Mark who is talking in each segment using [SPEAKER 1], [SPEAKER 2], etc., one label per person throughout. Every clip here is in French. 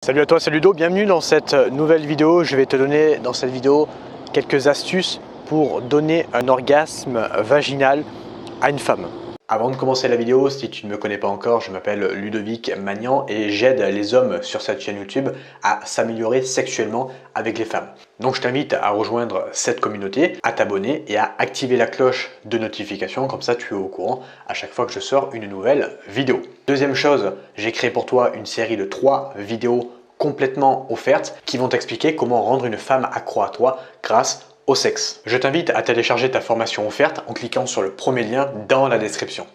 [SPEAKER 1] Salut à toi, c'est Ludo, bienvenue dans cette nouvelle vidéo. Je vais te donner dans cette vidéo quelques astuces pour donner un orgasme vaginal à une femme. Avant de commencer la vidéo, si tu ne me connais pas encore, je m'appelle Ludovic Magnan et j'aide les hommes sur cette chaîne YouTube à s'améliorer sexuellement avec les femmes. Donc je t'invite à rejoindre cette communauté, à t'abonner et à activer la cloche de notification, comme ça tu es au courant à chaque fois que je sors une nouvelle vidéo. Deuxième chose, j'ai créé pour toi une série de 3 vidéos complètement offertes qui vont t'expliquer comment rendre une femme accro à toi grâce au sexe. Je t'invite à télécharger ta formation offerte en cliquant sur le premier lien dans la description.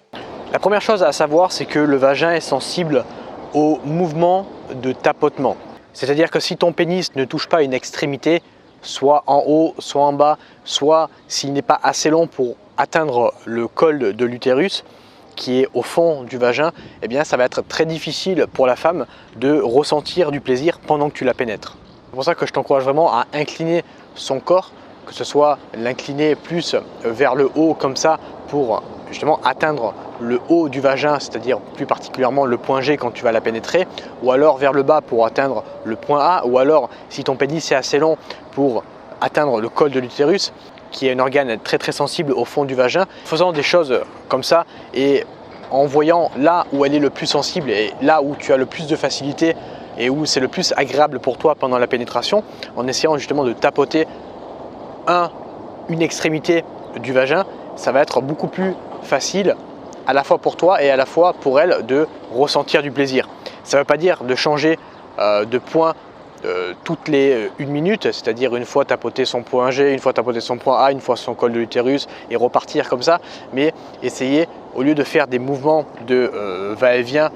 [SPEAKER 1] La première chose à savoir, c'est que le vagin est sensible au mouvement de tapotement. C'est-à-dire que si ton pénis ne touche pas une extrémité, soit en haut, soit en bas, soit s'il n'est pas assez long pour atteindre le col de l'utérus, qui est au fond du vagin, eh bien ça va être très difficile pour la femme de ressentir du plaisir pendant que tu la pénètres. C'est pour ça que je t'encourage vraiment à incliner son corps, que ce soit l'incliner plus vers le haut comme ça pour justement atteindre le haut du vagin, c'est-à-dire plus particulièrement le point G quand tu vas la pénétrer, ou alors vers le bas pour atteindre le point A, ou alors si ton pénis est assez long pour atteindre le col de l'utérus, qui est un organe très très sensible au fond du vagin. En faisant des choses comme ça et en voyant là où elle est le plus sensible et là où tu as le plus de facilité et où c'est le plus agréable pour toi pendant la pénétration, en essayant justement de tapoter une extrémité du vagin, ça va être beaucoup plus facile à la fois pour toi et à la fois pour elle de ressentir du plaisir. Ça ne veut pas dire de changer de point toutes les 1 minute, c'est-à-dire une fois tapoter son point G, une fois tapoter son point A, une fois son col de l'utérus et repartir comme ça, mais essayer au lieu de faire des mouvements de va-et-vient,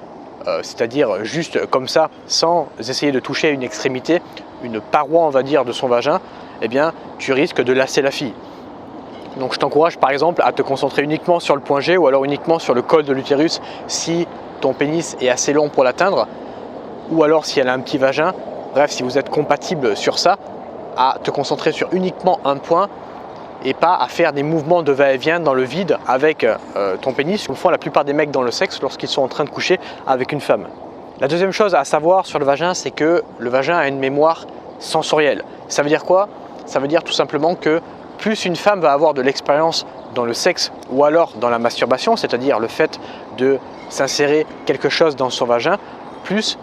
[SPEAKER 1] c'est-à-dire juste comme ça, sans essayer de toucher une extrémité, une paroi on va dire de son vagin, eh bien tu risques de lasser la fille. Donc je t'encourage par exemple à te concentrer uniquement sur le point G ou alors uniquement sur le col de l'utérus si ton pénis est assez long pour l'atteindre, ou alors si elle a un petit vagin. Bref, si vous êtes compatible sur ça, à te concentrer sur uniquement un point et pas à faire des mouvements de va-et-vient dans le vide avec ton pénis, comme font la plupart des mecs dans le sexe lorsqu'ils sont en train de coucher avec une femme. La deuxième chose à savoir sur le vagin, c'est que le vagin a une mémoire sensorielle. Ça veut dire quoi? Ça veut dire tout simplement que plus une femme va avoir de l'expérience dans le sexe ou alors dans la masturbation, c'est-à-dire le fait de s'insérer quelque chose dans son vagin, plus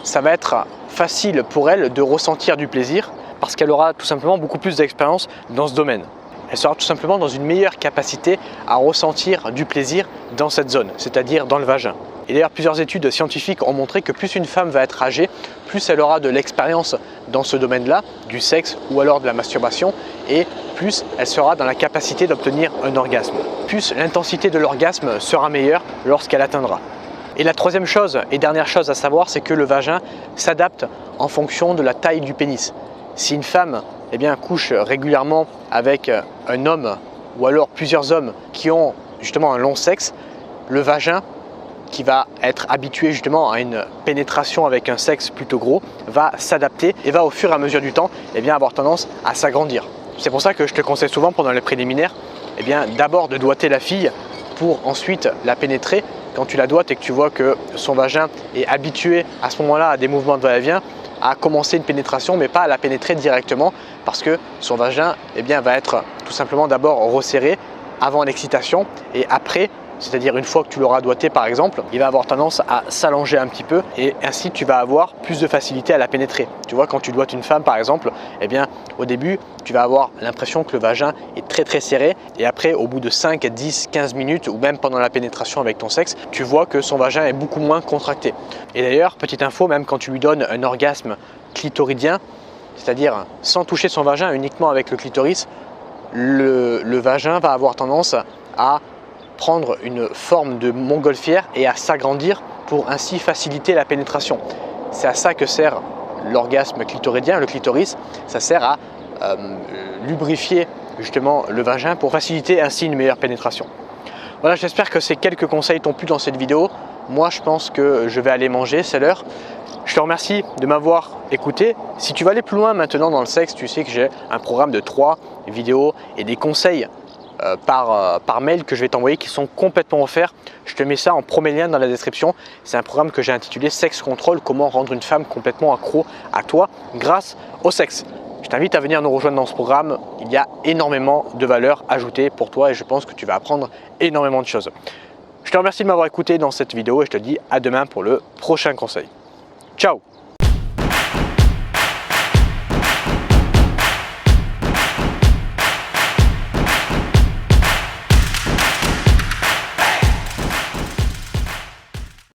[SPEAKER 1] ça va être facile pour elle de ressentir du plaisir parce qu'elle aura tout simplement beaucoup plus d'expérience dans ce domaine. Elle sera tout simplement dans une meilleure capacité à ressentir du plaisir dans cette zone, c'est-à-dire dans le vagin. Et d'ailleurs, plusieurs études scientifiques ont montré que plus une femme va être âgée, plus elle aura de l'expérience dans ce domaine-là, du sexe ou alors de la masturbation, et plus elle sera dans la capacité d'obtenir un orgasme. Plus l'intensité de l'orgasme sera meilleure lorsqu'elle atteindra. Et la troisième chose et dernière chose à savoir, c'est que le vagin s'adapte en fonction de la taille du pénis. Si une femme couche régulièrement avec un homme ou alors plusieurs hommes qui ont justement un long sexe, le vagin qui va être habitué justement à une pénétration avec un sexe plutôt gros va s'adapter et va au fur et à mesure du temps avoir tendance à s'agrandir. C'est pour ça que je te conseille souvent pendant les préliminaires d'abord de doigter la fille pour ensuite la pénétrer. Quand tu la doigtes et que tu vois que son vagin est habitué à ce moment-là à des mouvements de va-et-vient, à commencer une pénétration mais pas à la pénétrer directement parce que son vagin va être tout simplement d'abord resserré avant l'excitation et après, c'est-à-dire une fois que tu l'auras doigté par exemple, il va avoir tendance à s'allonger un petit peu et ainsi tu vas avoir plus de facilité à la pénétrer. Tu vois, quand tu doigtes une femme par exemple, au début tu vas avoir l'impression que le vagin est très très serré et après au bout de 5, 10, 15 minutes ou même pendant la pénétration avec ton sexe, tu vois que son vagin est beaucoup moins contracté. Et d'ailleurs, petite info, même quand tu lui donnes un orgasme clitoridien, c'est-à-dire sans toucher son vagin, uniquement avec le clitoris, le vagin va avoir tendance à prendre une forme de montgolfière et à s'agrandir pour ainsi faciliter la pénétration. C'est à ça que sert l'orgasme clitoridien, le clitoris, ça sert à lubrifier justement le vagin pour faciliter ainsi une meilleure pénétration. Voilà, j'espère que ces quelques conseils t'ont plu dans cette vidéo. Moi, je pense que je vais aller manger, c'est l'heure. Je te remercie de m'avoir écouté. Si tu veux aller plus loin maintenant dans le sexe, tu sais que j'ai un programme de 3 vidéos et des conseils par mail que je vais t'envoyer qui sont complètement offerts. Je te mets ça en premier lien dans la description. C'est un programme que j'ai intitulé Sex Control, comment rendre une femme complètement accro à toi grâce au sexe. Je t'invite à venir nous rejoindre dans ce programme. Il y a énormément de valeur ajoutée pour toi et je pense que tu vas apprendre énormément de choses. Je te remercie de m'avoir écouté dans cette vidéo et je te dis à demain pour le prochain conseil. Ciao!